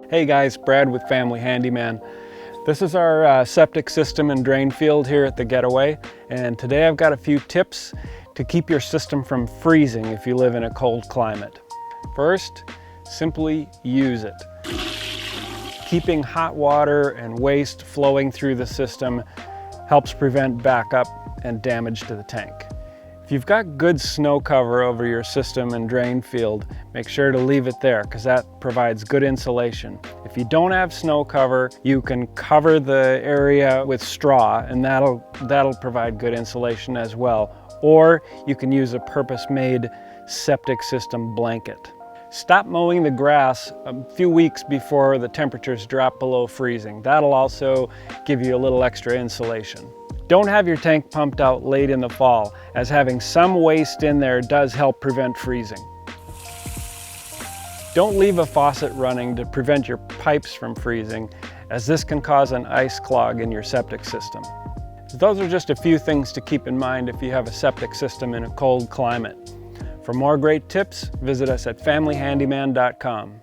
Hey guys, Brad with Family Handyman. This is our septic system and drain field here at the Getaway, and today I've got a few tips to keep your system from freezing if you live in a cold climate. First, simply use it. Keeping hot water and waste flowing through the system helps prevent backup and damage to the tank. If you've got good snow cover over your system and drain field, make sure to leave it there because that provides good insulation. If you don't have snow cover, you can cover the area with straw and that'll provide good insulation as well. Or you can use a purpose-made septic system blanket. Stop mowing the grass a few weeks before the temperatures drop below freezing. That'll also give you a little extra insulation. Don't have your tank pumped out late in the fall, as having some waste in there does help prevent freezing. Don't leave a faucet running to prevent your pipes from freezing, as this can cause an ice clog in your septic system. Those are just a few things to keep in mind if you have a septic system in a cold climate. For more great tips, visit us at familyhandyman.com.